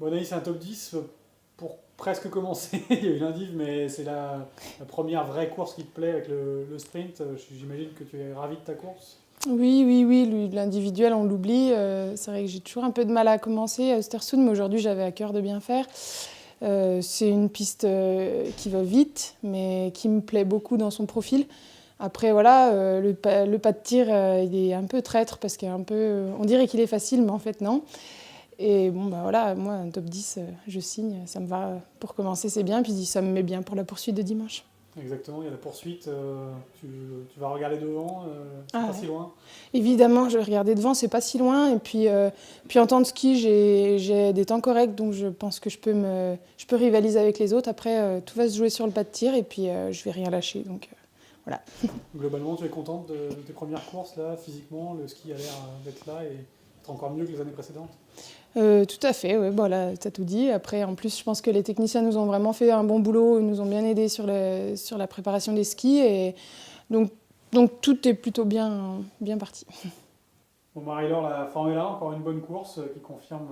Bon, Anaïs, c'est un top 10 pour presque commencer. Il y a eu l'indiv, mais c'est la première vraie course qui te plaît avec le sprint. J'imagine que tu es ravi de ta course. Oui, oui, oui, l'individuel, on l'oublie. C'est vrai que j'ai toujours un peu de mal à commencer à Östersund, mais aujourd'hui, j'avais à cœur de bien faire. C'est une piste qui va vite, mais qui me plaît beaucoup dans son profil. Après, voilà, le pas de tir, il est un peu traître parce on dirait qu'il est facile, mais en fait, non. Et bon, bah voilà, moi, un top 10, je signe, ça me va pour commencer, c'est bien. Puis ça me met bien pour la poursuite de dimanche. Exactement, il y a la poursuite. Tu vas regarder devant, c'est Ah pas ouais. si loin. Évidemment, je vais regarder devant, c'est pas si loin. Et puis en temps de ski, j'ai des temps corrects, donc je pense que je peux rivaliser avec les autres. Après, tout va se jouer sur le pas de tir et puis je vais rien lâcher. Donc voilà. Globalement, tu es contente de tes premières courses, là, physiquement, le ski a l'air d'être là et être encore mieux que les années précédentes. Tout à fait, ouais, bon, là, tu as tout dit. Après, en plus, je pense que les techniciens nous ont vraiment fait un bon boulot, ils nous ont bien aidés sur la préparation des skis. Et donc, donc tout est plutôt bien parti. Bon, Marie-Laure, la Formule 1, encore une bonne course qui confirme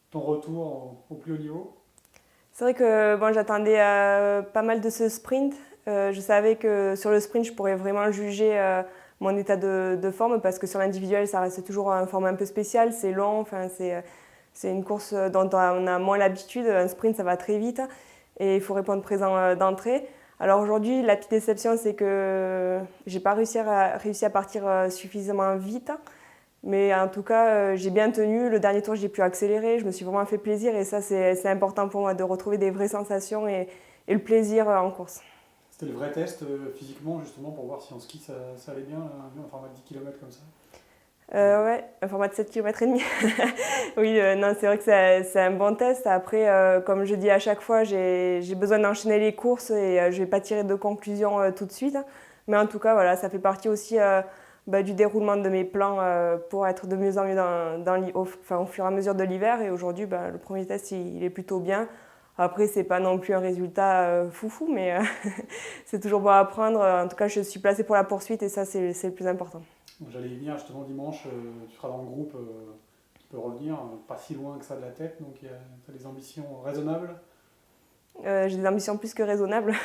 ton retour au plus haut niveau. C'est vrai que bon, j'attendais pas mal de ce sprint. Je savais que sur le sprint, je pourrais vraiment juger mon état de forme parce que sur l'individuel, ça reste toujours un format un peu spécial, c'est long, enfin, c'est une course dont on a moins l'habitude. Un sprint, ça va très vite et il faut répondre présent d'entrée. Alors aujourd'hui, la petite déception, c'est que j'ai pas réussi à partir suffisamment vite. Mais en tout cas, j'ai bien tenu. Le dernier tour, j'ai pu accélérer. Je me suis vraiment fait plaisir. Et ça, c'est important pour moi de retrouver des vraies sensations et le plaisir en course. C'était le vrai test physiquement, justement, pour voir si en ski ça allait bien, un format de 10 km comme ça. Ouais, un format de 7 km et demi. Oui, non, c'est vrai que c'est un bon test. Après, comme je dis à chaque fois, j'ai besoin d'enchaîner les courses et je ne vais pas tirer de conclusion tout de suite. Mais en tout cas, voilà, ça fait partie aussi du déroulement de mes plans pour être de mieux en mieux au fur et à mesure de l'hiver. Et aujourd'hui, le premier test, il est plutôt bien. Après, c'est pas non plus un résultat foufou, mais c'est toujours bon à apprendre. En tout cas, je suis placée pour la poursuite et ça, c'est le plus important. J'allais y venir justement dimanche, tu seras dans le groupe qui peut revenir, pas si loin que ça de la tête, donc tu as des ambitions raisonnables. J'ai des ambitions plus que raisonnables.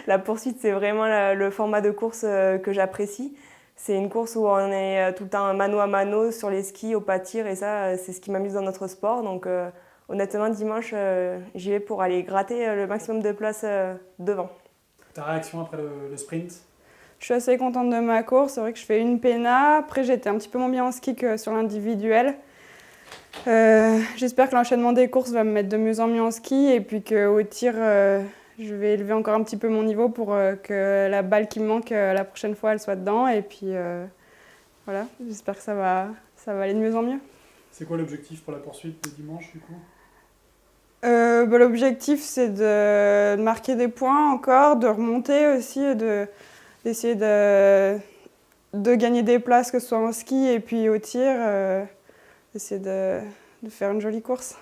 La poursuite, c'est vraiment le format de course que j'apprécie. C'est une course où on est tout le temps mano à mano sur les skis, au pas de tir, et ça, c'est ce qui m'amuse dans notre sport. Donc honnêtement, dimanche, j'y vais pour aller gratter le maximum de place devant. Ta réaction après le sprint? Je suis assez contente de ma course. C'est vrai que je fais une péna. Après, j'étais un petit peu moins bien en ski que sur l'individuel. J'espère que l'enchaînement des courses va me mettre de mieux en mieux en ski et puis qu'au tir, je vais élever encore un petit peu mon niveau pour que la balle qui me manque la prochaine fois, elle soit dedans. Et puis voilà, j'espère que ça va aller de mieux en mieux. C'est quoi l'objectif pour la poursuite de dimanche du coup? L'objectif, c'est de marquer des points encore, de remonter aussi, d'essayer de gagner des places, que ce soit en ski et puis au tir, essayer de faire une jolie course.